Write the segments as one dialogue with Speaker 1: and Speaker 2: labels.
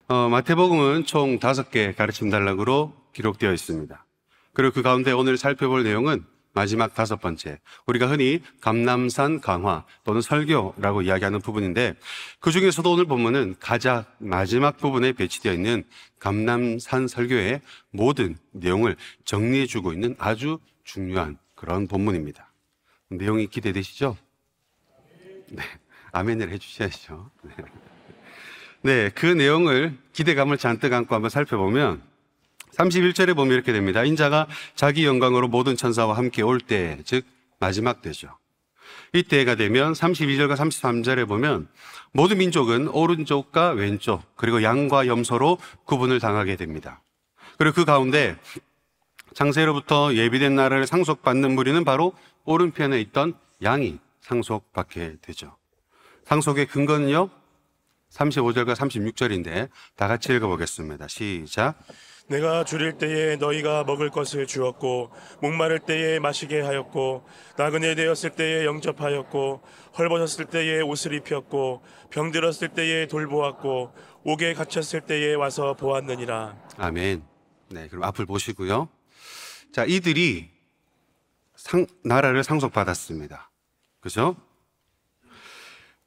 Speaker 1: 마태복음은 총 5개 가르침 단락으로 기록되어 있습니다. 그리고 그 가운데 오늘 살펴볼 내용은 마지막 5번째, 우리가 흔히 감람산 강화 또는 설교라고 이야기하는 부분인데, 그 중에서도 오늘 본문은 가장 마지막 부분에 배치되어 있는 감람산 설교의 모든 내용을 정리해주고 있는 아주 중요한 그런 본문입니다. 내용이 기대되시죠? 네, 아멘을 해주셔야죠. 네, 그 내용을 기대감을 잔뜩 안고 한번 살펴보면 31절에 보면 이렇게 됩니다. 인자가 자기 영광으로 모든 천사와 함께 올 때, 즉 마지막 때죠. 이때가 되면 32절과 33절에 보면 모든 민족은 오른쪽과 왼쪽 그리고 양과 염소로 구분을 당하게 됩니다. 그리고 그 가운데 창세로부터 예비된 나라를 상속받는 무리는 바로 오른편에 있던 양이 상속받게 되죠. 상속의 근거는요 35절과 36절인데 다 같이 읽어보겠습니다. 시작.
Speaker 2: 내가 줄일 때에 너희가 먹을 것을 주었고 목마를 때에 마시게 하였고 나그네 되었을 때에 영접하였고 헐벗었을 때에 옷을 입혔고 병들었을 때에 돌보았고 옥에 갇혔을 때에 와서 보았느니라.
Speaker 1: 아멘. 네, 그럼 앞을 보시고요. 자, 이들이 나라를 상속받았습니다. 그죠?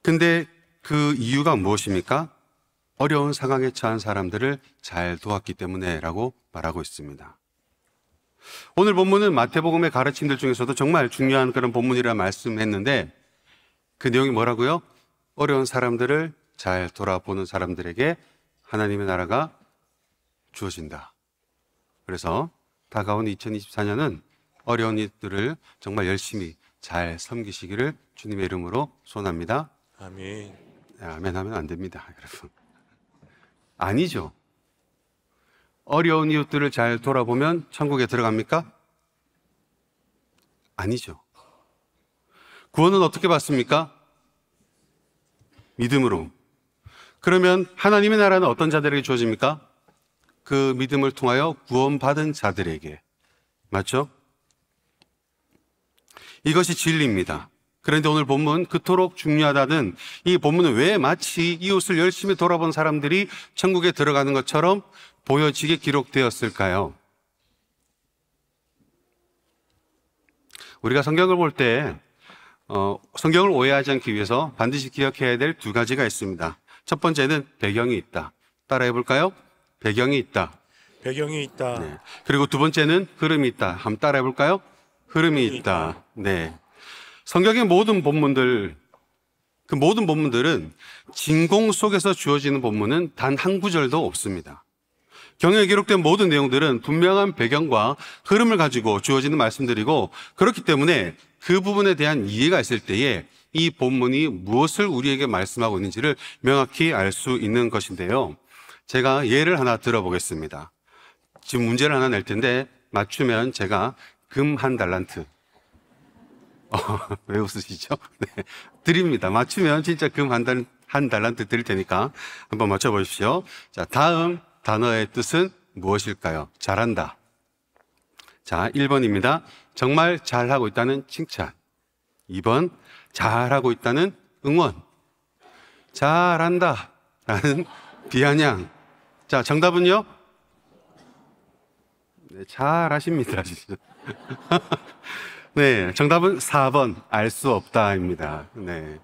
Speaker 1: 근데 그 이유가 무엇입니까? 어려운 상황에 처한 사람들을 잘 도왔기 때문에라고 말하고 있습니다. 오늘 본문은 마태복음의 가르침들 중에서도 정말 중요한 그런 본문이라 말씀했는데 그 내용이 뭐라고요? 어려운 사람들을 잘 돌아보는 사람들에게 하나님의 나라가 주어진다. 그래서 다가온 2024년은 어려운 이들을 정말 열심히 잘 섬기시기를 주님의 이름으로 소원합니다.
Speaker 2: 아멘.
Speaker 1: 아멘 하면 안 됩니다, 여러분. 아니죠. 어려운 이웃들을 잘 돌아보면 천국에 들어갑니까? 아니죠. 구원은 어떻게 받습니까? 믿음으로. 그러면 하나님의 나라는 어떤 자들에게 주어집니까? 그 믿음을 통하여 구원받은 자들에게. 맞죠? 이것이 진리입니다. 그런데 오늘 본문, 그토록 중요하다는 이 본문은 왜 마치 이웃을 열심히 돌아본 사람들이 천국에 들어가는 것처럼 보여지게 기록되었을까요? 우리가 성경을 볼 때 성경을 오해하지 않기 위해서 반드시 기억해야 될 2가지가 있습니다. 첫 번째는 배경이 있다. 따라해 볼까요? 배경이 있다.
Speaker 2: 배경이 있다.
Speaker 1: 네. 그리고 2번째는 흐름이 있다. 한번 따라해 볼까요? 흐름이 있다. 네. 성경의 모든 본문들, 그 모든 본문들은 진공 속에서 주어지는 본문은 단 한 구절도 없습니다. 경영에 기록된 모든 내용들은 분명한 배경과 흐름을 가지고 주어지는 말씀들이고, 그렇기 때문에 그 부분에 대한 이해가 있을 때에 이 본문이 무엇을 우리에게 말씀하고 있는지를 명확히 알 수 있는 것인데요. 제가 예를 하나 들어보겠습니다. 지금 문제를 하나 낼 텐데 맞추면 제가 금 1달란트. 왜 웃으시죠? 네, 드립니다. 맞추면 진짜 금 한 달란트 드릴 테니까 한번 맞춰보십시오. 자, 다음 단어의 뜻은 무엇일까요? 잘한다. 자, 1번입니다. 정말 잘하고 있다는 칭찬. 2번, 잘하고 있다는 응원. 잘한다 라는 비아냥. 자, 정답은요? 네, 잘하십니다. 네, 정답은 4번, 알 수 없다입니다. 네,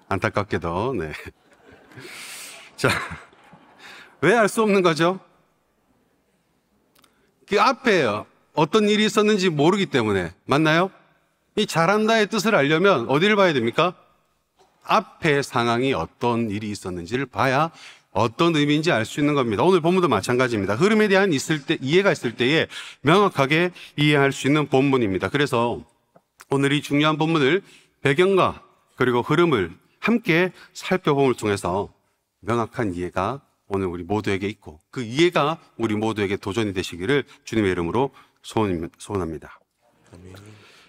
Speaker 1: 안타깝게도, 네. 자, 왜 알 수 없는 거죠? 그 앞에 어떤 일이 있었는지 모르기 때문에, 맞나요? 이 잘한다의 뜻을 알려면 어디를 봐야 됩니까? 앞에 상황이 어떤 일이 있었는지를 봐야 어떤 의미인지 알 수 있는 겁니다. 오늘 본문도 마찬가지입니다. 흐름에 대한 이해가 있을 때에 명확하게 이해할 수 있는 본문입니다. 그래서 오늘 이 중요한 본문을 배경과 그리고 흐름을 함께 살펴봄을 통해서 명확한 이해가 오늘 우리 모두에게 있고 그 이해가 우리 모두에게 도전이 되시기를 주님의 이름으로 소원합니다.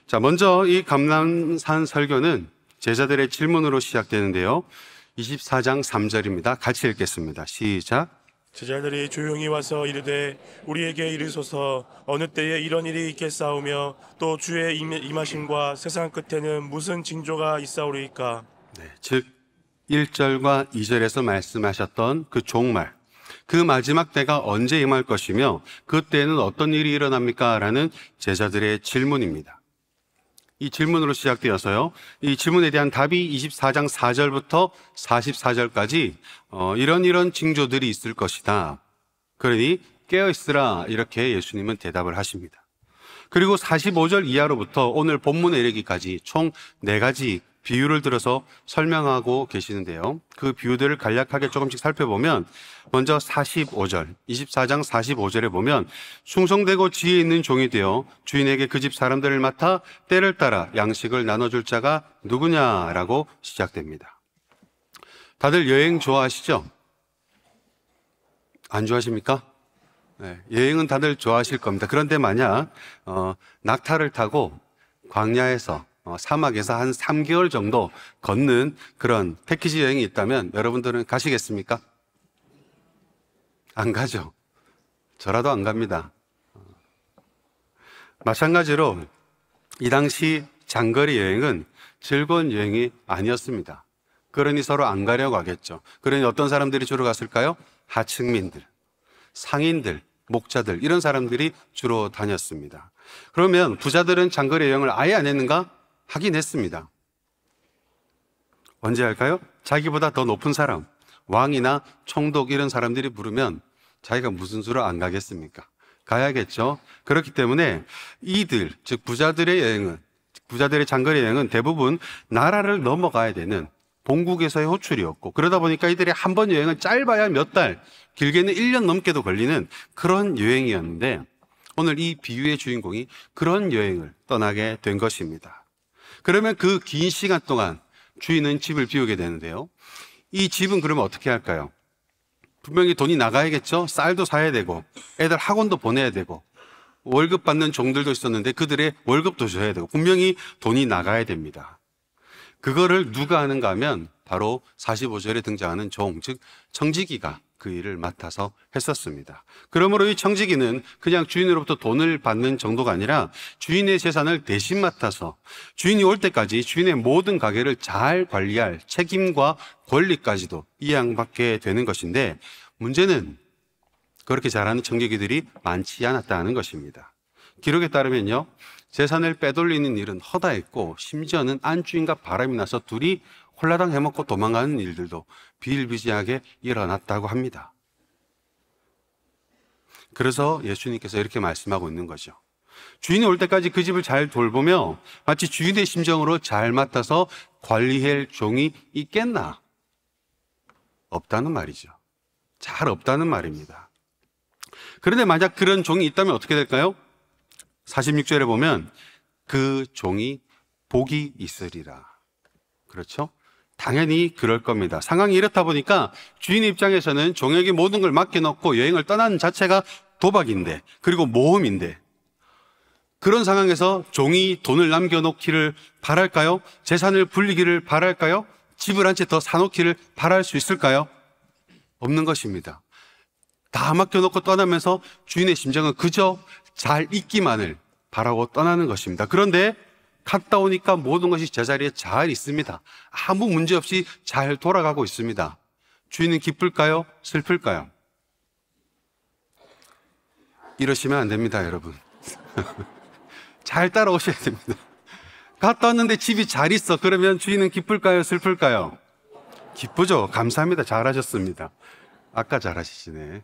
Speaker 1: 자, 먼저 이 감람산 설교는 제자들의 질문으로 시작되는데요. 24장 3절입니다. 같이 읽겠습니다. 시작.
Speaker 2: 제자들이 조용히 와서 이르되 우리에게 이르소서 어느 때에 이런 일이 있겠사오며 또 주의 임하심과 세상 끝에는 무슨 징조가 있사오리이까.
Speaker 1: 네, 즉 1절과 2절에서 말씀하셨던 그 종말, 그 마지막 때가 언제 임할 것이며 그때에는 어떤 일이 일어납니까? 라는 제자들의 질문입니다. 이 질문으로 시작되어서요. 이 질문에 대한 답이 24장 4절부터 44절까지 이런 징조들이 있을 것이다. 그러니 깨어있으라, 이렇게 예수님은 대답을 하십니다. 그리고 45절 이하로부터 오늘 본문에 이르기까지 총 4가지 비유를 들어서 설명하고 계시는데요. 그 비유들을 간략하게 조금씩 살펴보면 먼저 45절, 24장 45절에 보면 충성되고 지혜 있는 종이 되어 주인에게 그 집 사람들을 맡아 때를 따라 양식을 나눠줄 자가 누구냐라고 시작됩니다. 다들 여행 좋아하시죠? 안 좋아하십니까? 네, 여행은 다들 좋아하실 겁니다. 그런데 만약 낙타를 타고 광야에서 사막에서 한 3개월 정도 걷는 그런 패키지 여행이 있다면 여러분들은 가시겠습니까? 안 가죠. 저라도 안 갑니다. 마찬가지로 이 당시 장거리 여행은 즐거운 여행이 아니었습니다. 그러니 서로 안 가려고 하겠죠. 그러니 어떤 사람들이 주로 갔을까요? 하층민들, 상인들, 목자들, 이런 사람들이 주로 다녔습니다. 그러면 부자들은 장거리 여행을 아예 안 했는가? 하긴 했습니다. 언제 할까요? 자기보다 더 높은 사람, 왕이나 총독 이런 사람들이 부르면 자기가 무슨 수로 안 가겠습니까? 가야겠죠. 그렇기 때문에 이들, 즉 부자들의 장거리 여행은 대부분 나라를 넘어가야 되는 본국에서의 호출이었고, 그러다 보니까 이들이 한 번 여행은 짧아야 몇 달, 길게는 1년 넘게도 걸리는 그런 여행이었는데, 오늘 이 비유의 주인공이 그런 여행을 떠나게 된 것입니다. 그러면 그 긴 시간 동안 주인은 집을 비우게 되는데요. 이 집은 그러면 어떻게 할까요? 분명히 돈이 나가야겠죠. 쌀도 사야 되고 애들 학원도 보내야 되고 월급 받는 종들도 있었는데 그들의 월급도 줘야 되고 분명히 돈이 나가야 됩니다. 그거를 누가 하는가 하면 바로 45절에 등장하는 종, 즉 청지기가 그 일을 맡아서 했었습니다. 그러므로 이 청지기는 그냥 주인으로부터 돈을 받는 정도가 아니라 주인의 재산을 대신 맡아서 주인이 올 때까지 주인의 모든 가게를 잘 관리할 책임과 권리까지도 이양받게 되는 것인데, 문제는 그렇게 잘하는 청지기들이 많지 않았다는 것입니다. 기록에 따르면요, 재산을 빼돌리는 일은 허다했고 심지어는 안주인과 바람이 나서 둘이 홀라당 해먹고 도망가는 일들도 비일비재하게 일어났다고 합니다. 그래서 예수님께서 이렇게 말씀하고 있는 거죠. 주인이 올 때까지 그 집을 잘 돌보며 마치 주인의 심정으로 잘 맡아서 관리할 종이 있겠나? 없다는 말이죠. 잘 없다는 말입니다. 그런데 만약 그런 종이 있다면 어떻게 될까요? 46절에 보면 그 종이 복이 있으리라. 그렇죠? 당연히 그럴 겁니다. 상황이 이렇다 보니까 주인 입장에서는 종에게 모든 걸 맡겨놓고 여행을 떠나는 자체가 도박인데, 그리고 모험인데, 그런 상황에서 종이 돈을 남겨놓기를 바랄까요? 재산을 불리기를 바랄까요? 집을 한 채 더 사놓기를 바랄 수 있을까요? 없는 것입니다. 다 맡겨놓고 떠나면서 주인의 심정은 그저 잘 있기만을 바라고 떠나는 것입니다. 그런데 갔다 오니까 모든 것이 제자리에 잘 있습니다. 아무 문제 없이 잘 돌아가고 있습니다. 주인은 기쁠까요? 슬플까요? 이러시면 안 됩니다, 여러분. 잘 따라오셔야 됩니다. 갔다 왔는데 집이 잘 있어. 그러면 주인은 기쁠까요? 슬플까요? 기쁘죠. 감사합니다. 잘하셨습니다. 아까 잘하시네.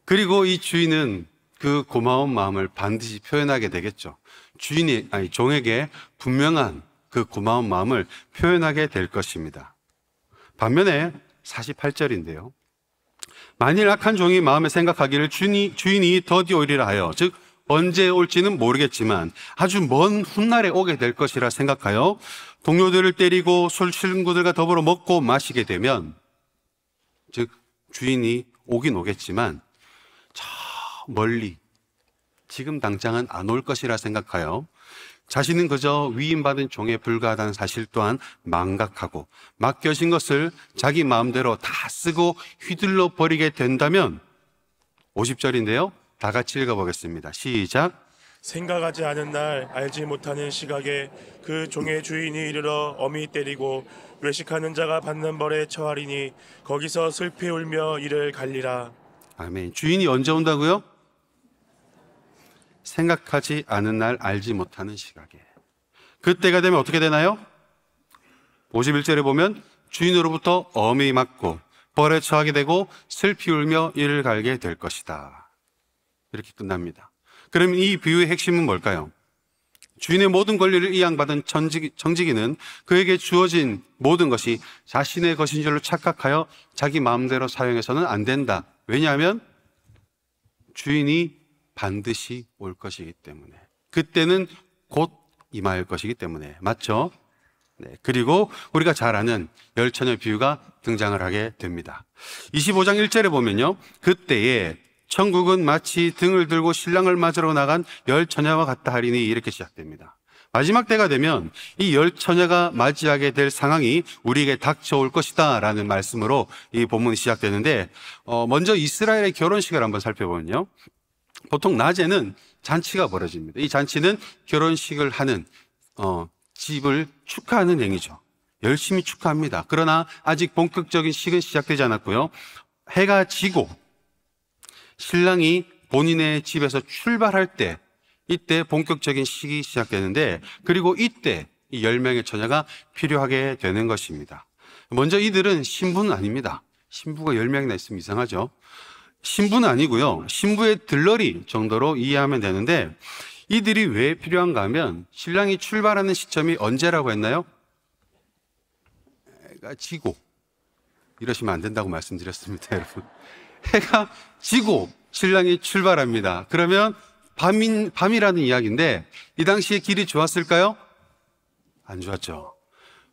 Speaker 1: 그리고 이 주인은 그 고마운 마음을 반드시 표현하게 되겠죠. 종에게 분명한 그 고마운 마음을 표현하게 될 것입니다. 반면에 48절인데요. 만일 악한 종이 마음에 생각하기를 주인이 더디 오리라 하여, 즉 언제 올지는 모르겠지만 아주 먼 훗날에 오게 될 것이라 생각하여 동료들을 때리고 술 친구들과 더불어 먹고 마시게 되면, 즉 주인이 오긴 오겠지만 저 멀리 지금 당장은 안 올 것이라 생각하여 자신은 그저 위임받은 종에 불과하다는 사실 또한 망각하고 맡겨진 것을 자기 마음대로 다 쓰고 휘둘러 버리게 된다면, 50절인데요. 다 같이 읽어보겠습니다. 시작.
Speaker 2: 생각하지 않은 날 알지 못하는 시각에 그 종의 주인이 이르러 엄히 때리고 외식하는 자가 받는 벌에 처하리니 거기서 슬피 울며 이를 갈리라.
Speaker 1: 아멘. 주인이 언제 온다고요? 생각하지 않은 날 알지 못하는 시각에. 그때가 되면 어떻게 되나요? 51절에 보면 주인으로부터 엄히 맞고 벌에 처하게 되고 슬피 울며 이를 갈게 될 것이다. 이렇게 끝납니다. 그럼 이 비유의 핵심은 뭘까요? 주인의 모든 권리를 이양받은 정직이는 그에게 주어진 모든 것이 자신의 것인 줄로 착각하여 자기 마음대로 사용해서는 안 된다. 왜냐하면 주인이 반드시 올 것이기 때문에, 그때는 곧 임할 것이기 때문에. 맞죠? 네. 그리고 우리가 잘 아는 열처녀 비유가 등장을 하게 됩니다. 25장 1절에 보면요, 그때에 천국은 마치 등을 들고 신랑을 맞으러 나간 열처녀와 같다 하리니, 이렇게 시작됩니다. 마지막 때가 되면 이 열처녀가 맞이하게 될 상황이 우리에게 닥쳐올 것이다 라는 말씀으로 이 본문이 시작되는데, 먼저 이스라엘의 결혼식을 한번 살펴보면요, 보통 낮에는 잔치가 벌어집니다. 이 잔치는 결혼식을 하는 집을 축하하는 행위죠. 열심히 축하합니다. 그러나 아직 본격적인 식은 시작되지 않았고요, 해가 지고 신랑이 본인의 집에서 출발할 때, 이때 본격적인 식이 시작되는데, 그리고 이때 이 10명의 처녀가 필요하게 되는 것입니다. 먼저 이들은 신부는 아닙니다. 신부가 10명이나 있으면 이상하죠. 신부는 아니고요, 신부의 들러리 정도로 이해하면 되는데, 이들이 왜 필요한가 하면 신랑이 출발하는 시점이 언제라고 했나요? 해가 지고. 이러시면 안 된다고 말씀드렸습니다, 여러분. 해가 지고 신랑이 출발합니다. 그러면 밤이라는 이야기인데, 이 당시에 길이 좋았을까요? 안 좋았죠.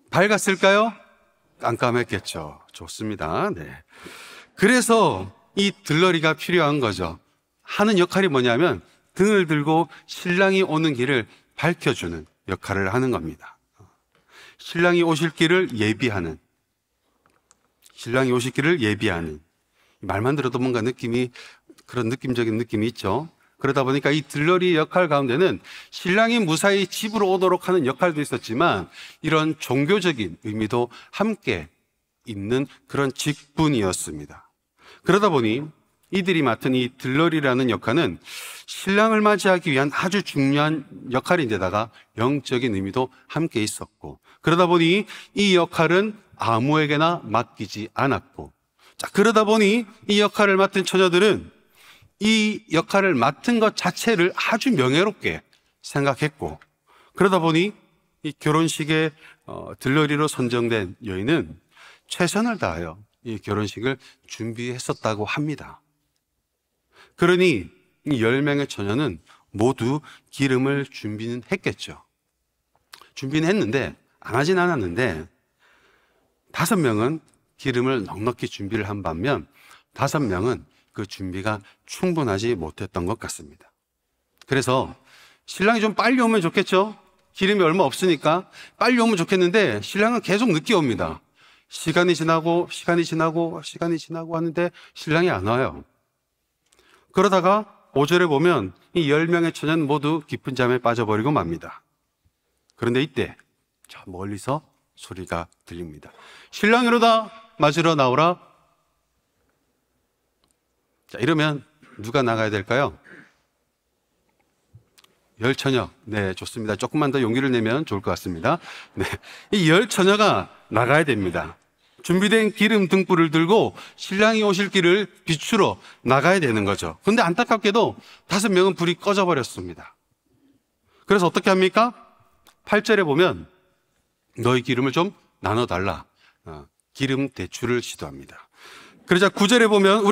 Speaker 1: 밝았을까요? 깜깜했겠죠. 좋습니다. 네. 그래서 이 들러리가 필요한 거죠. 하는 역할이 뭐냐면 등을 들고 신랑이 오는 길을 밝혀주는 역할을 하는 겁니다. 신랑이 오실 길을 예비하는, 신랑이 오실 길을 예비하는. 말만 들어도 뭔가 느낌이, 그런 느낌적인 느낌이 있죠. 그러다 보니까 이 들러리 역할 가운데는 신랑이 무사히 집으로 오도록 하는 역할도 있었지만, 이런 종교적인 의미도 함께 있는 그런 직분이었습니다. 그러다 보니 이들이 맡은 이 들러리라는 역할은 신랑을 맞이하기 위한 아주 중요한 역할인데다가 영적인 의미도 함께 있었고, 그러다 보니 이 역할은 아무에게나 맡기지 않았고, 자, 그러다 보니 이 역할을 맡은 처녀들은 이 역할을 맡은 것 자체를 아주 명예롭게 생각했고, 그러다 보니 이 결혼식에 들러리로 선정된 여인은 최선을 다하여 이 결혼식을 준비했었다고 합니다. 그러니 이 10명의 처녀는 모두 기름을 준비는 했겠죠. 준비는 했는데, 안 하진 않았는데, 5명은 기름을 넉넉히 준비를 한 반면 5명은 그 준비가 충분하지 못했던 것 같습니다. 그래서 신랑이 좀 빨리 오면 좋겠죠? 기름이 얼마 없으니까 빨리 오면 좋겠는데, 신랑은 계속 늦게 옵니다. 시간이 지나고 하는데 신랑이 안 와요. 그러다가 5절에 보면 이 10명의 처녀는 모두 깊은 잠에 빠져버리고 맙니다. 그런데 이때 저 멀리서 소리가 들립니다. 신랑이로다, 맞으러 나오라. 자, 이러면 누가 나가야 될까요? 열처녀. 네, 좋습니다. 조금만 더 용기를 내면 좋을 것 같습니다. 네, 이 열처녀가 나가야 됩니다. 준비된 기름 등불을 들고 신랑이 오실 길을 비추러 나가야 되는 거죠. 그런데 안타깝게도 5명은 불이 꺼져버렸습니다. 그래서 어떻게 합니까? 8절에 보면 너희 기름을 좀 나눠달라. 기름 대출을 시도합니다. 그러자 9절에 보면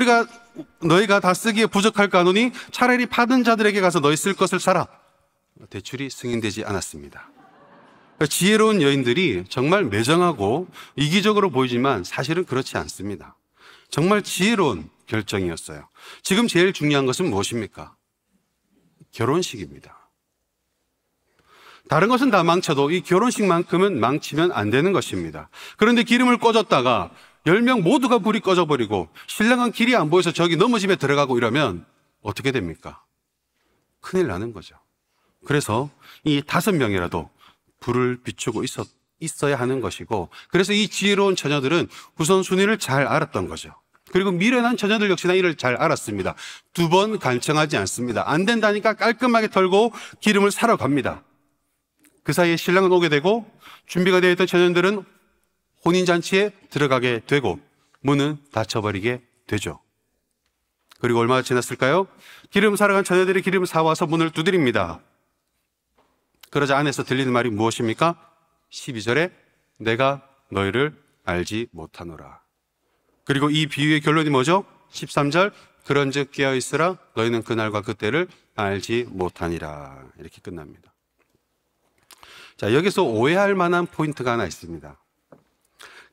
Speaker 1: 너희가 다 쓰기에 부족할까 하노니 차라리 받은 자들에게 가서 너희 쓸 것을 사라. 대출이 승인되지 않았습니다. 지혜로운 여인들이 정말 매정하고 이기적으로 보이지만 사실은 그렇지 않습니다. 정말 지혜로운 결정이었어요. 지금 제일 중요한 것은 무엇입니까? 결혼식입니다. 다른 것은 다 망쳐도 이 결혼식만큼은 망치면 안 되는 것입니다. 그런데 기름을 꽂았다가 10명 모두가 불이 꺼져버리고 신랑은 길이 안 보여서 저기 너머 집에 들어가고 이러면 어떻게 됩니까? 큰일 나는 거죠. 그래서 이 5명이라도 불을 비추고 있어야 하는 것이고, 그래서 이 지혜로운 처녀들은 우선순위를 잘 알았던 거죠. 그리고 미련한 처녀들 역시나 이를 잘 알았습니다. 2번 간청하지 않습니다. 안 된다니까 깔끔하게 털고 기름을 사러 갑니다. 그 사이에 신랑은 오게 되고 준비가 되어 있던 처녀들은 혼인잔치에 들어가게 되고 문은 닫혀버리게 되죠. 그리고 얼마나 지났을까요? 기름 사러 간 처녀들이 기름을 사와서 문을 두드립니다. 그러자 안에서 들리는 말이 무엇입니까? 12절에 내가 너희를 알지 못하노라. 그리고 이 비유의 결론이 뭐죠? 13절 그런즉 깨어있으라 너희는 그날과 그때를 알지 못하니라. 이렇게 끝납니다. 자, 여기서 오해할 만한 포인트가 하나 있습니다.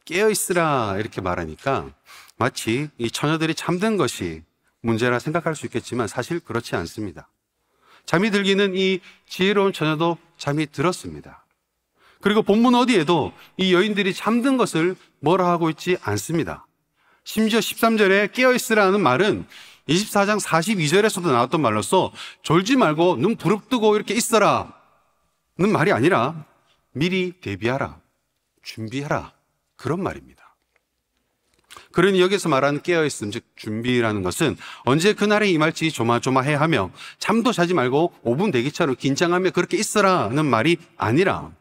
Speaker 1: 깨어있으라 이렇게 말하니까 마치 이 처녀들이 잠든 것이 문제라 생각할 수 있겠지만 사실 그렇지 않습니다. 잠이 들기는 이 지혜로운 처녀도 잠이 들었습니다. 그리고 본문 어디에도 이 여인들이 잠든 것을 뭐라 하고 있지 않습니다. 심지어 13절에 깨어있으라는 말은 24장 42절에서도 나왔던 말로서 졸지 말고 눈 부릅뜨고 이렇게 있어라 는 말이 아니라 미리 대비하라, 준비하라 그런 말입니다. 그러니 여기서 말하는 깨어있음, 즉 준비라는 것은 언제 그날에 임할지 조마조마해하며 잠도 자지 말고 5분 대기처럼 긴장하며 그렇게 있어라는 말이 아니라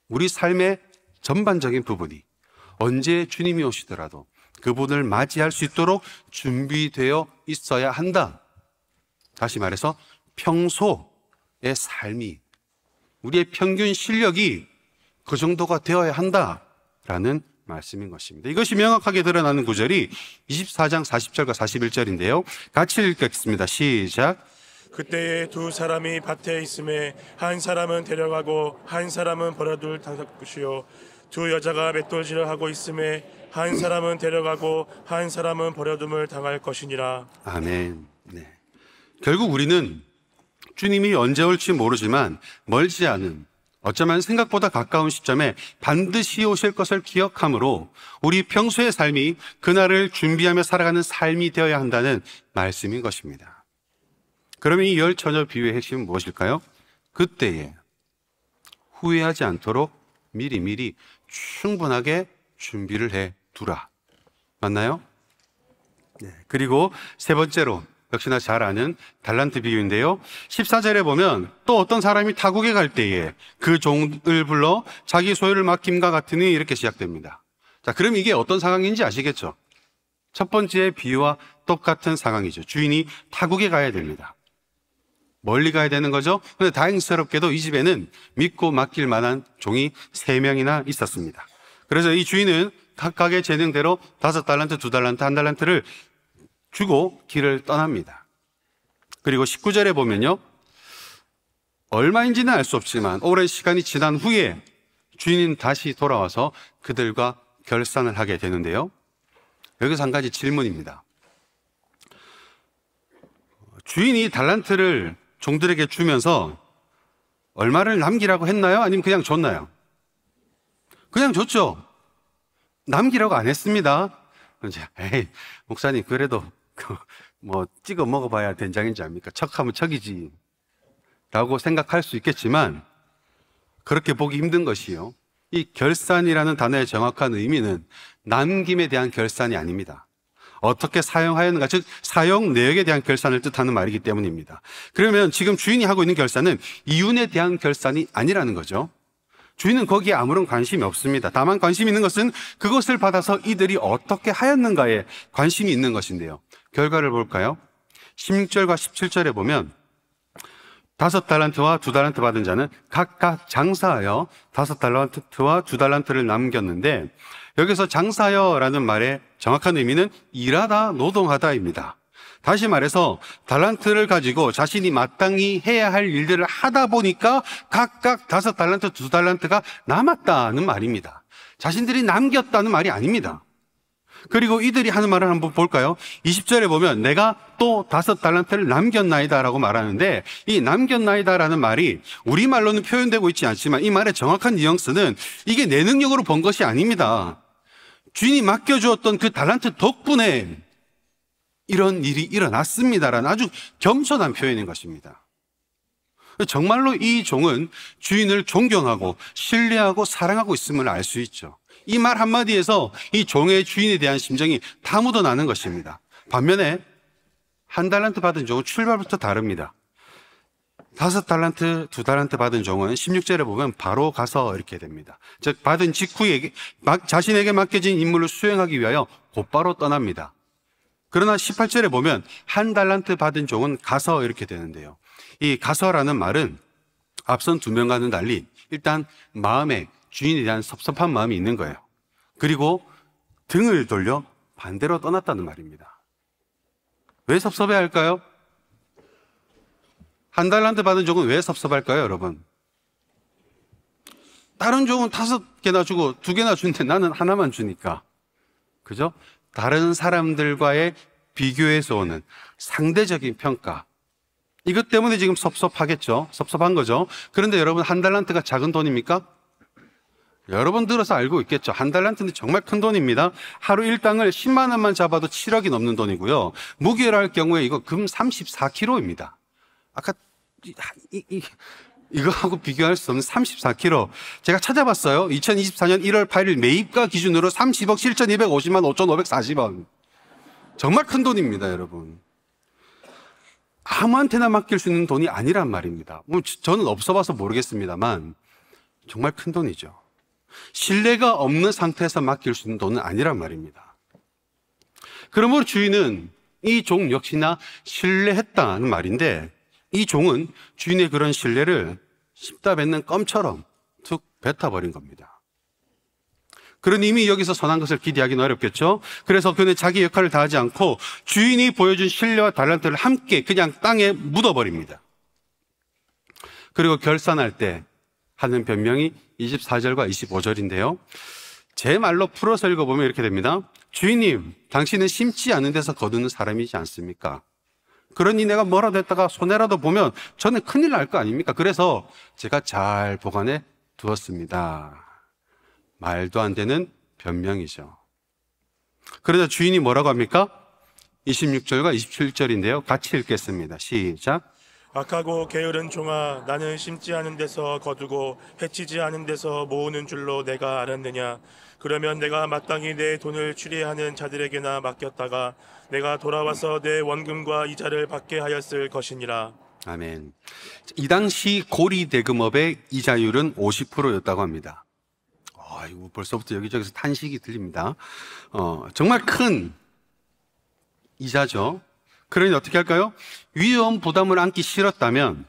Speaker 1: 우리 삶의 전반적인 부분이 언제 주님이 오시더라도 그분을 맞이할 수 있도록 준비되어 있어야 한다. 다시 말해서 평소의 삶이, 우리의 평균 실력이 그 정도가 되어야 한다라는 말씀인 것입니다. 이것이 명확하게 드러나는 구절이 24장 40절과 41절인데요. 같이 읽겠습니다. 시작.
Speaker 2: 그때에 2사람이 밭에 있음에 한 사람은 데려가고 한 사람은 버려둘 것이요 2 여자가 맷돌질을 하고 있음에 한 사람은 데려가고 한 사람은 버려둠을 당할 것이니라.
Speaker 1: 아멘. 네. 결국 우리는 주님이 언제 올지 모르지만 멀지 않은, 어쩌면 생각보다 가까운 시점에 반드시 오실 것을 기억함으로 우리 평소의 삶이 그날을 준비하며 살아가는 삶이 되어야 한다는 말씀인 것입니다. 그러면 이 10처녀 비유의 핵심은 무엇일까요? 그때에 후회하지 않도록 미리미리 충분하게 준비를 해 두라. 맞나요? 네. 그리고 세 번째로 역시나 잘 아는 달란트 비유인데요. 14절에 보면 또 어떤 사람이 타국에 갈 때에 그 종을 불러 자기 소유를 맡김과 같으니 이렇게 시작됩니다. 자, 그럼 이게 어떤 상황인지 아시겠죠? 첫 번째 비유와 똑같은 상황이죠. 주인이 타국에 가야 됩니다. 멀리 가야 되는 거죠. 그런데 다행스럽게도 이 집에는 믿고 맡길 만한 종이 3명이나 있었습니다. 그래서 이 주인은 각각의 재능대로 5달란트, 2달란트, 1달란트를 주고 길을 떠납니다. 그리고 19절에 보면요, 얼마인지는 알 수 없지만 오랜 시간이 지난 후에 주인은 다시 돌아와서 그들과 결산을 하게 되는데요. 여기서 한 가지 질문입니다. 주인이 달란트를 종들에게 주면서 얼마를 남기라고 했나요? 아니면 그냥 줬나요? 그냥 줬죠. 남기라고 안 했습니다. 이제 에이, 목사님 그래도 뭐 찍어 먹어봐야 된장인지 압니까? 척하면 척이지 라고 생각할 수 있겠지만 그렇게 보기 힘든 것이요, 이 결산이라는 단어의 정확한 의미는 남김에 대한 결산이 아닙니다. 어떻게 사용하였는가, 즉 사용 내역에 대한 결산을 뜻하는 말이기 때문입니다. 그러면 지금 주인이 하고 있는 결산은 이윤에 대한 결산이 아니라는 거죠. 주인은 거기에 아무런 관심이 없습니다. 다만 관심 있는 것은 그것을 받아서 이들이 어떻게 하였는가에 관심이 있는 것인데요. 결과를 볼까요? 16절과 17절에 보면 5달란트와 2달란트 받은 자는 각각 장사하여 5달란트와 2달란트를 남겼는데, 여기서 장사하여라는 말의 정확한 의미는 일하다, 노동하다입니다. 다시 말해서 달란트를 가지고 자신이 마땅히 해야 할 일들을 하다 보니까 각각 5달란트, 2달란트가 남았다는 말입니다. 자신들이 남겼다는 말이 아닙니다. 그리고 이들이 하는 말을 한번 볼까요? 20절에 보면 내가 또 5달란트를 남겼나이다 라고 말하는데, 이 남겼나이다 라는 말이 우리말로는 표현되고 있지 않지만 이 말의 정확한 뉘앙스는 이게 내 능력으로 번 것이 아닙니다. 주인이 맡겨주었던 그 달란트 덕분에 이런 일이 일어났습니다라는 아주 겸손한 표현인 것입니다. 정말로 이 종은 주인을 존경하고 신뢰하고 사랑하고 있음을 알 수 있죠. 이 말 한마디에서 이 종의 주인에 대한 심정이 다 묻어나는 것입니다. 반면에 1달란트 받은 종은 출발부터 다릅니다. 5달란트, 2달란트 받은 종은 16절에 보면 바로 가서 이렇게 됩니다. 즉 받은 직후에 자신에게 맡겨진 임무를 수행하기 위하여 곧바로 떠납니다. 그러나 18절에 보면 1달란트 받은 종은 가서 이렇게 되는데요. 이 가서라는 말은 앞선 2명과는 달리 일단 마음에 주인에 대한 섭섭한 마음이 있는 거예요. 그리고 등을 돌려 반대로 떠났다는 말입니다. 왜 섭섭해 할까요? 1달란트 받은 종은 왜 섭섭할까요, 여러분? 다른 종은 5개나 주고 2개나 주는데 나는 하나만 주니까. 그죠? 다른 사람들과의 비교에서 오는 상대적인 평가. 이것 때문에 지금 섭섭하겠죠? 섭섭한 거죠? 그런데 여러분, 1달란트가 작은 돈입니까? 여러분 들어서 알고 있겠죠? 1달란트는 정말 큰 돈입니다. 하루 일당을 10만 원만 잡아도 7억이 넘는 돈이고요. 무게를 경우에 이거 금 34kg입니다. 아까 이거하고 비교할 수 없는 34kg. 제가 찾아봤어요. 2024년 1월 8일 매입가 기준으로 30억 7,250만 5,540원. 정말 큰 돈입니다, 여러분. 아무한테나 맡길 수 있는 돈이 아니란 말입니다. 저는 없어봐서 모르겠습니다만 정말 큰 돈이죠. 신뢰가 없는 상태에서 맡길 수 있는 돈은 아니란 말입니다. 그러므로 주인은 이 종 역시나 신뢰했다는 말인데 이 종은 주인의 그런 신뢰를 씹다 뱉는 껌처럼 툭 뱉어버린 겁니다. 그런 이미 여기서 선한 것을 기대하기는 어렵겠죠. 그래서 그는 자기 역할을 다하지 않고 주인이 보여준 신뢰와 달란트를 함께 그냥 땅에 묻어버립니다. 그리고 결산할 때 하는 변명이 24절과 25절인데요. 제 말로 풀어서 읽어보면 이렇게 됩니다. 주인님, 당신은 심지 않은 데서 거두는 사람이지 않습니까? 그러니 내가 뭐라도 했다가 손해라도 보면 저는 큰일 날 거 아닙니까? 그래서 제가 잘 보관해 두었습니다. 말도 안 되는 변명이죠. 그러자 주인이 뭐라고 합니까? 26절과 27절인데요. 같이 읽겠습니다. 시작.
Speaker 2: 악하고 게으른 종아, 나는 심지 않은 데서 거두고 해치지 않은 데서 모으는 줄로 내가 알았느냐? 그러면 내가 마땅히 내 돈을 추리하는 자들에게나 맡겼다가 내가 돌아와서 내 원금과 이자를 받게 하였을 것이니라.
Speaker 1: 아멘. 이 당시 고리 대금업의 이자율은 50%였다고 합니다. 이거 벌써부터 여기저기서 탄식이 들립니다. 정말 큰 이자죠. 그러니 어떻게 할까요? 위험 부담을 안기 싫었다면,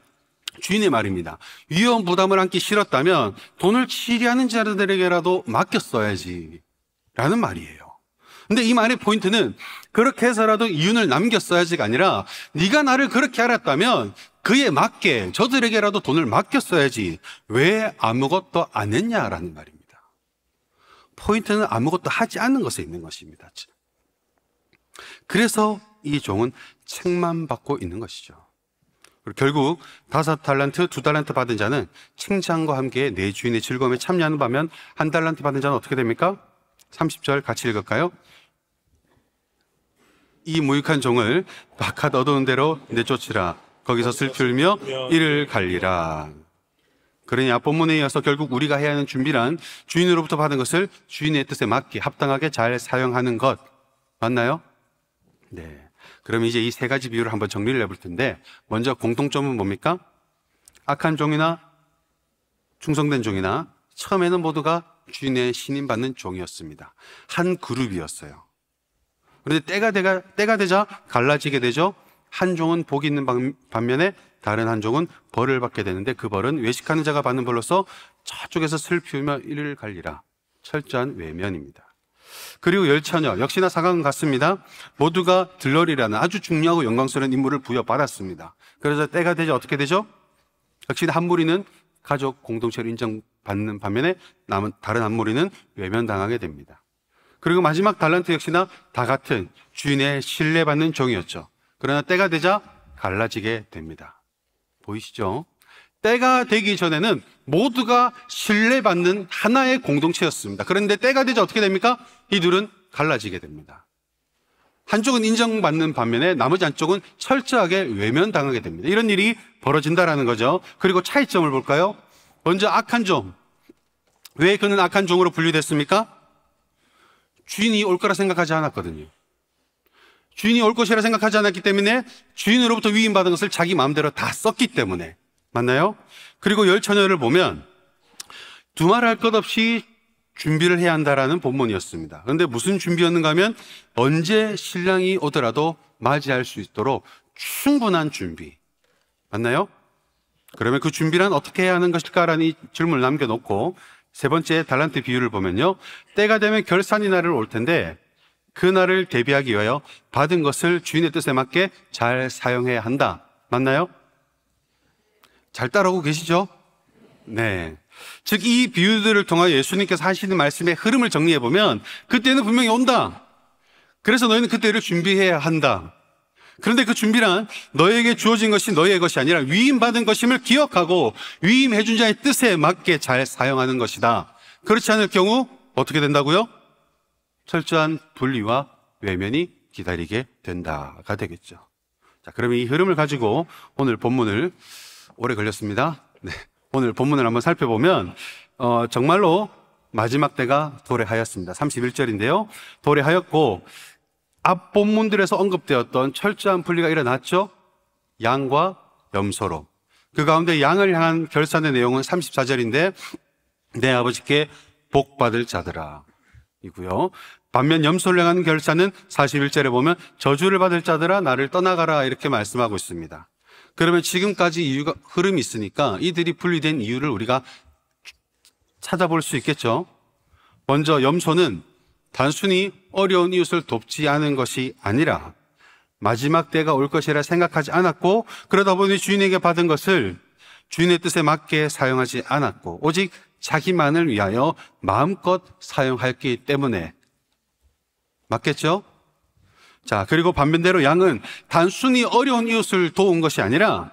Speaker 1: 주인의 말입니다. 위험 부담을 안기 싫었다면 돈을 취리하는 자들에게라도 맡겼어야지 라는 말이에요. 근데 이 말의 포인트는 그렇게 해서라도 이윤을 남겼어야지가 아니라 네가 나를 그렇게 알았다면 그에 맞게 저들에게라도 돈을 맡겼어야지 왜 아무것도 안 했냐라는 말입니다. 포인트는 아무것도 하지 않는 것에 있는 것입니다. 그래서 이 종은 책만 받고 있는 것이죠. 그리고 결국 5달란트, 2달란트 받은 자는 칭찬과 함께 내 주인의 즐거움에 참여하는 반면 1달란트 받은 자는 어떻게 됩니까? 30절 같이 읽을까요? 이 무익한 종을 바깥 어두운 데로 내쫓으라. 거기서 슬피 울며 이를 갈리라. 그러니 앞본문에 이어서 결국 우리가 해야 하는 준비란 주인으로부터 받은 것을 주인의 뜻에 맞게 합당하게 잘 사용하는 것. 맞나요? 네. 그럼 이제 이 3가지 비유를 한번 정리를 해볼 텐데, 먼저 공통점은 뭡니까? 악한 종이나 충성된 종이나 처음에는 모두가 주인의 신임받는 종이었습니다. 한 그룹이었어요. 그런데 때가 되자 갈라지게 되죠. 한 종은 복이 있는 반면에 다른 한 종은 벌을 받게 되는데 그 벌은 외식하는 자가 받는 벌로서 저쪽에서 슬피 울며 이를 갈리라. 철저한 외면입니다. 그리고 열처녀 역시나 상황은 같습니다. 모두가 들러리라는 아주 중요하고 영광스러운 임무를 부여받았습니다. 그래서 때가 되자 어떻게 되죠? 역시 한 무리는 가족 공동체로 인정받는 반면에 남은 다른 한 무리는 외면당하게 됩니다. 그리고 마지막 달란트 역시나 다 같은 주인의 신뢰받는 종이었죠. 그러나 때가 되자 갈라지게 됩니다. 보이시죠? 때가 되기 전에는 모두가 신뢰받는 하나의 공동체였습니다. 그런데 때가 되자 어떻게 됩니까? 이들은 갈라지게 됩니다. 한쪽은 인정받는 반면에 나머지 한쪽은 철저하게 외면당하게 됩니다. 이런 일이 벌어진다라는 거죠. 그리고 차이점을 볼까요? 먼저 악한 종. 왜 그는 악한 종으로 분류됐습니까? 주인이 올 거라 생각하지 않았거든요. 주인이 올 것이라 생각하지 않았기 때문에 주인으로부터 위임받은 것을 자기 마음대로 다 썼기 때문에. 맞나요? 그리고 열 처녀를 보면 두말할 것 없이 준비를 해야 한다라는 본문이었습니다. 그런데 무슨 준비였는가 하면 언제 신랑이 오더라도 맞이할 수 있도록 충분한 준비. 맞나요? 그러면 그 준비란 어떻게 해야 하는 것일까라는 이 질문을 남겨놓고 세 번째 달란트 비유를 보면요. 때가 되면 결산이 날을 올 텐데 그 날을 대비하기 위하여 받은 것을 주인의 뜻에 맞게 잘 사용해야 한다. 맞나요? 잘 따라오고 계시죠? 네. 즉, 이 비유들을 통하여 예수님께서 하시는 말씀의 흐름을 정리해보면 그때는 분명히 온다. 그래서 너희는 그때를 준비해야 한다. 그런데 그 준비란 너에게 주어진 것이 너의 것이 아니라 위임받은 것임을 기억하고 위임해준 자의 뜻에 맞게 잘 사용하는 것이다. 그렇지 않을 경우 어떻게 된다고요? 철저한 분리와 외면이 기다리게 된다가 되겠죠. 자, 그러면 이 흐름을 가지고 오늘 본문을 오래 걸렸습니다. 네. 오늘 본문을 한번 살펴보면 정말로 마지막 때가 도래하였습니다. 31절인데요. 도래하였고 앞 본문들에서 언급되었던 철저한 분리가 일어났죠. 양과 염소로. 그 가운데 양을 향한 결산의 내용은 34절인데 내 아버지께 복받을 자들아 이고요. 반면 염소를 향한 결산은 41절에 보면 저주를 받을 자들아 나를 떠나가라 이렇게 말씀하고 있습니다. 그러면 지금까지 이유가 흐름이 있으니까 이들이 분리된 이유를 우리가 찾아볼 수 있겠죠. 먼저 염소는 단순히 어려운 이웃을 돕지 않은 것이 아니라 마지막 때가 올 것이라 생각하지 않았고 그러다 보니 주인에게 받은 것을 주인의 뜻에 맞게 사용하지 않았고 오직 자기만을 위하여 마음껏 사용했기 때문에 맞겠죠? 자, 그리고 반면대로 양은 단순히 어려운 이웃을 도운 것이 아니라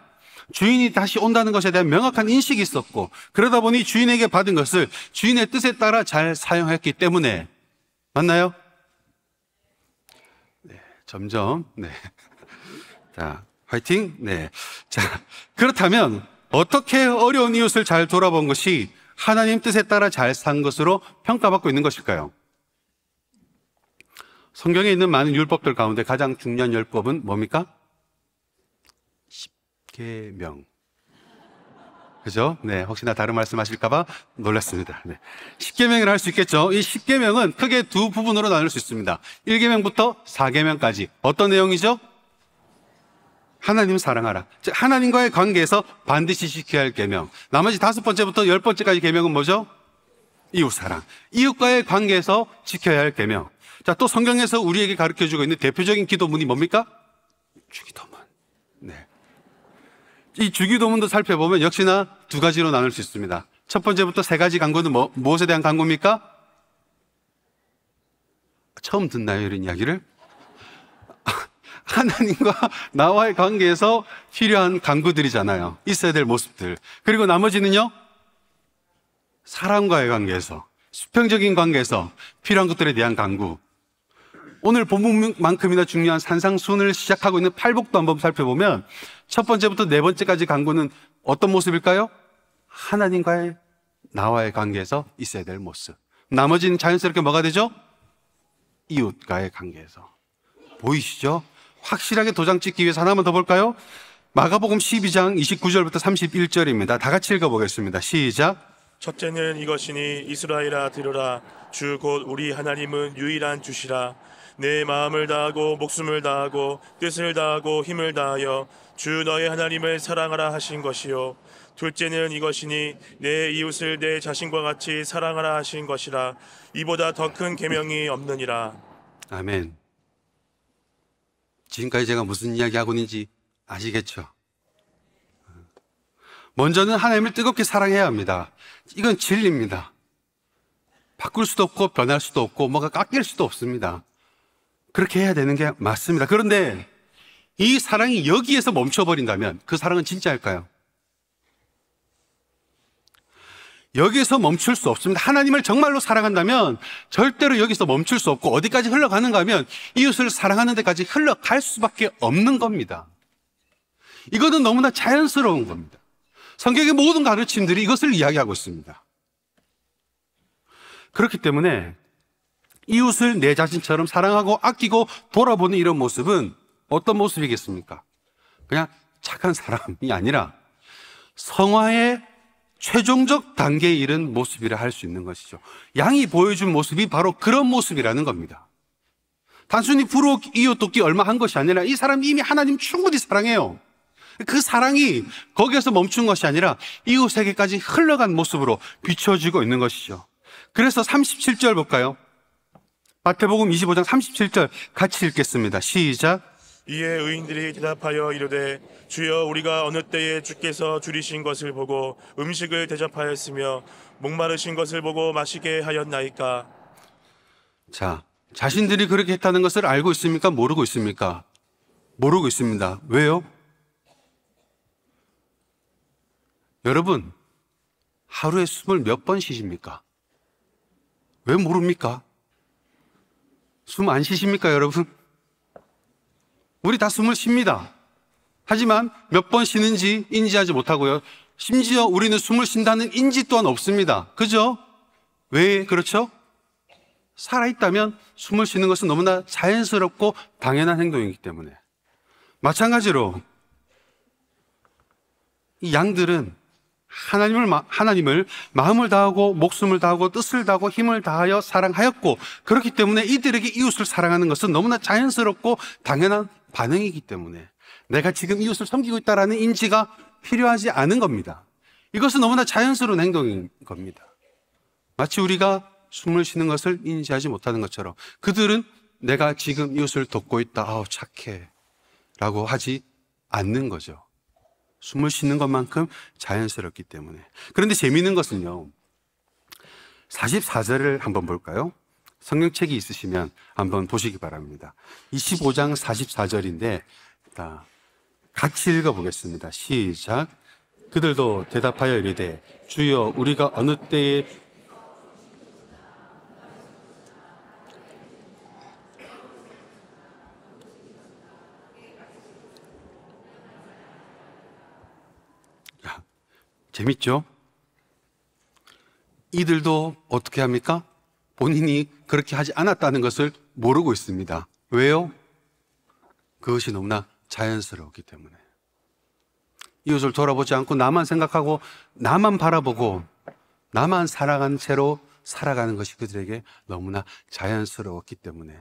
Speaker 1: 주인이 다시 온다는 것에 대한 명확한 인식이 있었고 그러다 보니 주인에게 받은 것을 주인의 뜻에 따라 잘 사용했기 때문에 맞나요? 네, 점점 네. 자, 화이팅. 네. 자, 그렇다면 어떻게 어려운 이웃을 잘 돌아본 것이 하나님 뜻에 따라 잘 산 것으로 평가받고 있는 것일까요? 성경에 있는 많은 율법들 가운데 가장 중요한 율법은 뭡니까? 십계명. 그죠? 네, 혹시나 다른 말씀하실까봐 놀랐습니다. 네. 십계명이라 할 수 있겠죠? 이 십계명은 크게 두 부분으로 나눌 수 있습니다. 1계명부터 4계명까지. 어떤 내용이죠? 하나님 사랑하라. 즉, 하나님과의 관계에서 반드시 지켜야 할 계명. 나머지 5번째부터 10번째까지 계명은 뭐죠? 이웃 사랑. 이웃과의 관계에서 지켜야 할 계명. 자, 또 성경에서 우리에게 가르쳐주고 있는 대표적인 기도문이 뭡니까? 주기도문. 네. 이 주기도문도 살펴보면 역시나 두 가지로 나눌 수 있습니다. 첫 번째부터 3가지 간구는 무엇에 대한 간구입니까? 처음 듣나요, 이런 이야기를? 하나님과 나와의 관계에서 필요한 간구들이잖아요. 있어야 될 모습들. 그리고 나머지는요? 사람과의 관계에서, 수평적인 관계에서 필요한 것들에 대한 간구. 오늘 본문만큼이나 중요한 산상순을 시작하고 있는 팔복도 한번 살펴보면 첫 번째부터 4번째까지 간구는 어떤 모습일까요? 하나님과의 나와의 관계에서 있어야 될 모습. 나머지는 자연스럽게 뭐가 되죠? 이웃과의 관계에서. 보이시죠? 확실하게 도장 찍기 위해서 하나만 더 볼까요? 마가복음 12장 29절부터 31절입니다. 다 같이 읽어보겠습니다. 시작.
Speaker 2: 첫째는 이것이니 이스라엘아 들으라. 주 곧 우리 하나님은 유일한 주시라. 내 마음을 다하고 목숨을 다하고 뜻을 다하고 힘을 다하여 주 너의 하나님을 사랑하라 하신 것이요. 둘째는 이것이니 내 이웃을 내 자신과 같이 사랑하라 하신 것이라. 이보다 더 큰 계명이 없느니라.
Speaker 1: 아멘. 지금까지 제가 무슨 이야기하고 있는지 아시겠죠? 먼저는 하나님을 뜨겁게 사랑해야 합니다. 이건 진리입니다. 바꿀 수도 없고 변할 수도 없고 뭐가 깎일 수도 없습니다. 그렇게 해야 되는 게 맞습니다. 그런데 이 사랑이 여기에서 멈춰버린다면 그 사랑은 진짜일까요? 여기서 멈출 수 없습니다. 하나님을 정말로 사랑한다면 절대로 여기서 멈출 수 없고 어디까지 흘러가는가 하면 이웃을 사랑하는 데까지 흘러갈 수밖에 없는 겁니다. 이거는 너무나 자연스러운 겁니다. 성경의 모든 가르침들이 이것을 이야기하고 있습니다. 그렇기 때문에 이웃을 내 자신처럼 사랑하고 아끼고 돌아보는 이런 모습은 어떤 모습이겠습니까? 그냥 착한 사람이 아니라 성화의 최종적 단계에 이른 모습이라 할 수 있는 것이죠. 양이 보여준 모습이 바로 그런 모습이라는 겁니다. 단순히 부러 이웃 돕기 얼마 한 것이 아니라 이 사람이 이미 하나님 충분히 사랑해요. 그 사랑이 거기에서 멈춘 것이 아니라 이웃에게까지 흘러간 모습으로 비춰지고 있는 것이죠. 그래서 37절 볼까요? 마태복음 25장 37절 같이 읽겠습니다. 시작.
Speaker 2: 이에 의인들이 대답하여 이르되 주여 우리가 어느 때에 주께서 줄이신 것을 보고 음식을 대접하였으며 목마르신 것을 보고 마시게 하였나이까.
Speaker 1: 자, 자신들이 그렇게 했다는 것을 알고 있습니까? 모르고 있습니까? 모르고 있습니다. 왜요? 여러분, 하루에 숨을 몇 번 쉬십니까? 왜 모릅니까? 숨 안 쉬십니까, 여러분? 우리 다 숨을 쉽니다. 하지만 몇 번 쉬는지 인지하지 못하고요. 심지어 우리는 숨을 쉰다는 인지 또한 없습니다. 그죠? 왜 그렇죠? 살아있다면 숨을 쉬는 것은 너무나 자연스럽고 당연한 행동이기 때문에. 마찬가지로 이 양들은 하나님을 마음을 다하고 목숨을 다하고 뜻을 다하고 힘을 다하여 사랑하였고, 그렇기 때문에 이들에게 이웃을 사랑하는 것은 너무나 자연스럽고 당연한 반응이기 때문에 내가 지금 이웃을 섬기고 있다는 인지가 필요하지 않은 겁니다. 이것은 너무나 자연스러운 행동인 겁니다. 마치 우리가 숨을 쉬는 것을 인지하지 못하는 것처럼 그들은 내가 지금 이웃을 돕고 있다, 아우 착해 라고 하지 않는 거죠. 숨을 쉬는 것만큼 자연스럽기 때문에. 그런데 재미있는 것은요, 44절을 한번 볼까요? 성경책이 있으시면 한번 보시기 바랍니다. 25장 44절인데 같이 읽어보겠습니다. 시작. 그들도 대답하여 이르되 주여 우리가 어느 때에 재밌죠? 이들도 어떻게 합니까? 본인이 그렇게 하지 않았다는 것을 모르고 있습니다. 왜요? 그것이 너무나 자연스러웠기 때문에. 이웃을 돌아보지 않고 나만 생각하고 나만 바라보고 나만 사랑한 채로 살아가는 것이 그들에게 너무나 자연스러웠기 때문에.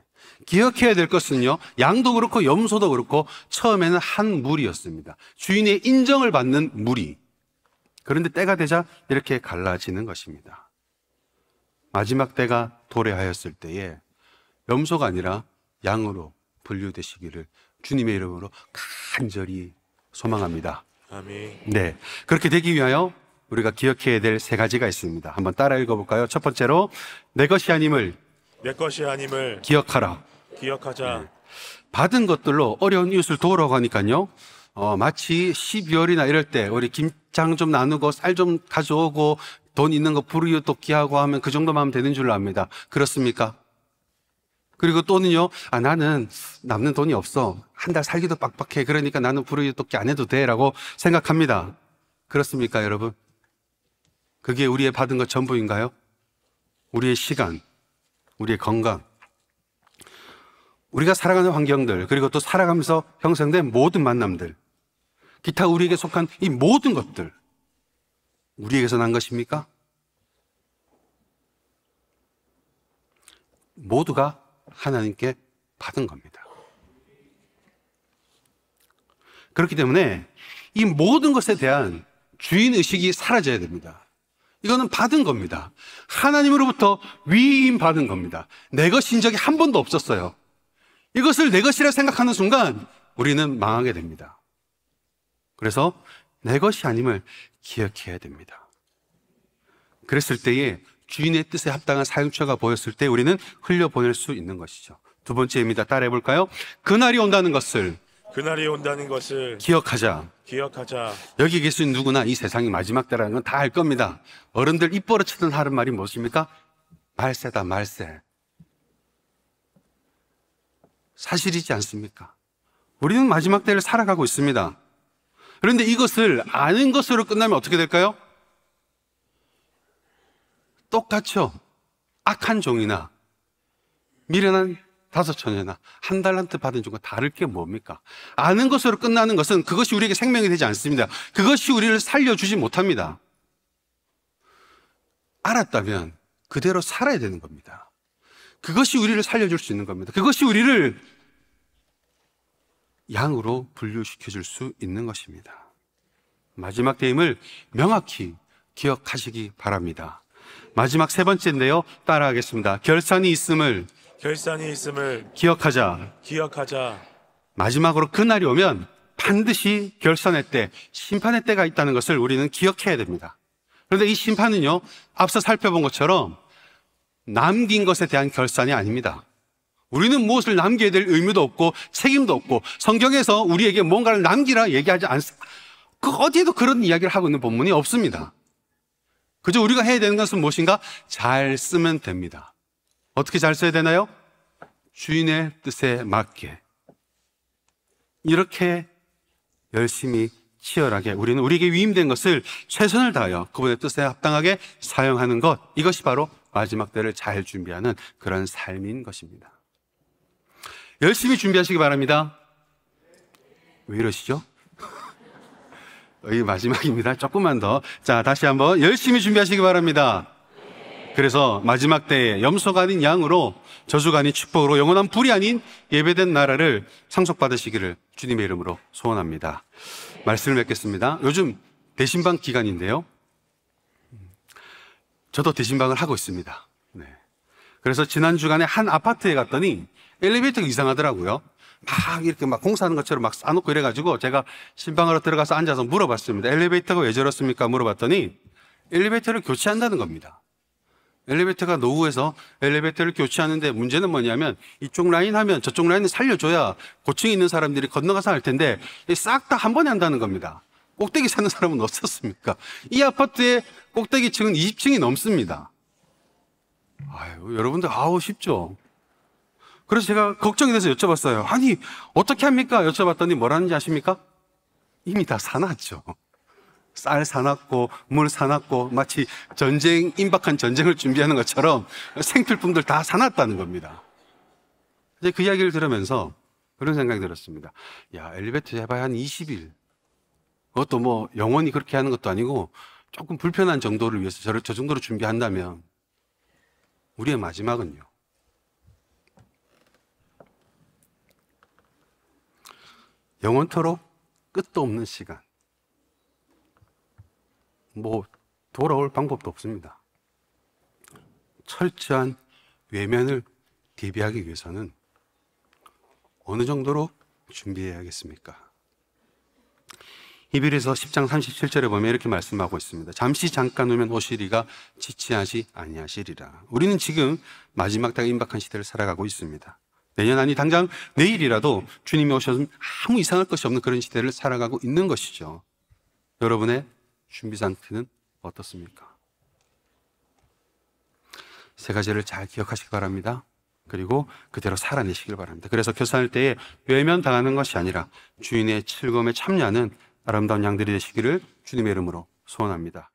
Speaker 1: 기억해야 될 것은요, 양도 그렇고 염소도 그렇고 처음에는 한 무리였습니다. 주인의 인정을 받는 무리. 그런데 때가 되자 이렇게 갈라지는 것입니다. 마지막 때가 도래하였을 때에 염소가 아니라 양으로 분류되시기를 주님의 이름으로 간절히 소망합니다.
Speaker 2: 아멘.
Speaker 1: 네, 그렇게 되기 위하여 우리가 기억해야 될 세 가지가 있습니다. 한번 따라 읽어볼까요? 첫 번째로 내 것이 아님을 기억하라.
Speaker 2: 기억하자.
Speaker 1: 네. 받은 것들로 어려운 이웃을 도우라고 하니까요, 마치 12월이나 이럴 때 우리 김장 좀 나누고 쌀 좀 가져오고 돈 있는 거 불이웃 돕기하고 하면 그 정도만 하면 되는 줄로 압니다. 그렇습니까? 그리고 또는요, 나는 남는 돈이 없어. 한 달 살기도 빡빡해. 그러니까 나는 불이웃 돕기 안 해도 돼 라고 생각합니다. 그렇습니까, 여러분? 그게 우리의 받은 것 전부인가요? 우리의 시간, 우리의 건강, 우리가 살아가는 환경들, 그리고 또 살아가면서 형성된 모든 만남들, 기타 우리에게 속한 이 모든 것들, 우리에게서 난 것입니까? 모두가 하나님께 받은 겁니다. 그렇기 때문에 이 모든 것에 대한 주인의식이 사라져야 됩니다. 이거는 받은 겁니다. 하나님으로부터 위임받은 겁니다. 내 것인 적이 한 번도 없었어요. 이것을 내 것이라 생각하는 순간 우리는 망하게 됩니다. 그래서 내 것이 아님을 기억해야 됩니다. 그랬을 때에 주인의 뜻에 합당한 사용처가 보였을 때 우리는 흘려보낼 수 있는 것이죠. 두 번째입니다. 따라해 볼까요? 그날이 온다는 것을
Speaker 2: 그날이 온다는 것을
Speaker 1: 기억하자.
Speaker 2: 기억하자.
Speaker 1: 여기 계신 누구나 이 세상이 마지막 때라는 건 다 알 겁니다. 어른들 입 벌어치던 하는 말이 무엇입니까? 말세다, 말세. 사실이지 않습니까? 우리는 마지막 때를 살아가고 있습니다. 그런데 이것을 아는 것으로 끝나면 어떻게 될까요? 똑같죠. 악한 종이나 미련한 5처녀나 1달란트 받은 종과 다를 게 뭡니까? 아는 것으로 끝나는 것은 그것이 우리에게 생명이 되지 않습니다. 그것이 우리를 살려주지 못합니다. 알았다면 그대로 살아야 되는 겁니다. 그것이 우리를 살려줄 수 있는 겁니다. 그것이 우리를 양으로 분류시켜줄 수 있는 것입니다. 마지막 때임을 명확히 기억하시기 바랍니다. 마지막 3번째인데요. 따라하겠습니다. 결산이 있음을 기억하자. 마지막으로 그날이 오면 반드시 결산의 때, 심판의 때가 있다는 것을 우리는 기억해야 됩니다. 그런데 이 심판은요, 앞서 살펴본 것처럼 남긴 것에 대한 결산이 아닙니다. 우리는 무엇을 남겨야 될 의무도 없고 책임도 없고 성경에서 우리에게 뭔가를 남기라 얘기하지 않습니다. 어디에도 그런 이야기를 하고 있는 본문이 없습니다. 그저 우리가 해야 되는 것은 무엇인가? 잘 쓰면 됩니다. 어떻게 잘 써야 되나요? 주인의 뜻에 맞게. 이렇게 열심히 치열하게 우리는 우리에게 위임된 것을 최선을 다하여 그분의 뜻에 합당하게 사용하는 것, 이것이 바로 마지막 때를 잘 준비하는 그런 삶인 것입니다. 열심히 준비하시기 바랍니다. 왜 이러시죠? 여기 마지막입니다. 조금만 더. 자, 다시 한번 열심히 준비하시기 바랍니다. 그래서 마지막 때에 염소가 아닌 양으로, 저주가 아닌 축복으로, 영원한 불이 아닌 예배된 나라를 상속받으시기를 주님의 이름으로 소원합니다. 말씀을 맺겠습니다. 요즘 대신방 기간인데요. 저도 대신방을 하고 있습니다. 네. 그래서 지난 주간에 한 아파트에 갔더니 엘리베이터가 이상하더라고요. 막 이렇게 막 공사하는 것처럼 막 쌓아놓고 이래가지고 제가 신방으로 들어가서 앉아서 물어봤습니다. 엘리베이터가 왜 저렇습니까? 물어봤더니 엘리베이터를 교체한다는 겁니다. 엘리베이터가 노후해서 엘리베이터를 교체하는데 문제는 뭐냐면 이쪽 라인 하면 저쪽 라인을 살려줘야 고층에 있는 사람들이 건너가서 할 텐데 싹 다 한 번에 한다는 겁니다. 꼭대기 사는 사람은 어떻습니까? 이 아파트의 꼭대기 층은 20층이 넘습니다. 아유, 여러분들 쉽죠? 그래서 제가 걱정이 돼서 여쭤봤어요. 아니, 어떻게 합니까? 여쭤봤더니 뭐라는지 아십니까? 이미 다 사놨죠. 쌀 사놨고, 물 사놨고, 마치 임박한 전쟁을 준비하는 것처럼 생필품들 다 사놨다는 겁니다. 이제 그 이야기를 들으면서 그런 생각이 들었습니다. 야, 엘리베이터 해봐야 한 20일. 그것도 뭐 영원히 그렇게 하는 것도 아니고 조금 불편한 정도를 위해서 저 정도로 준비한다면 우리의 마지막은요. 영원토록 끝도 없는 시간. 돌아올 방법도 없습니다. 철저한 외면을 대비하기 위해서는 어느 정도로 준비해야겠습니까? 히브리서 10장 37절에 보면 이렇게 말씀하고 있습니다. 잠시 잠깐 오면 오시리가 지체하지 아니하시리라. 우리는 지금 마지막 때가 임박한 시대를 살아가고 있습니다. 내년 아니 당장 내일이라도 주님이 오셔서 아무 이상할 것이 없는 그런 시대를 살아가고 있는 것이죠. 여러분의 준비 상태는 어떻습니까? 3가지를 잘 기억하시기 바랍니다. 그리고 그대로 살아내시길 바랍니다. 그래서 결산할 때에 외면당하는 것이 아니라 주인의 즐거움에 참여하는 아름다운 양들이 되시기를 주님의 이름으로 소원합니다.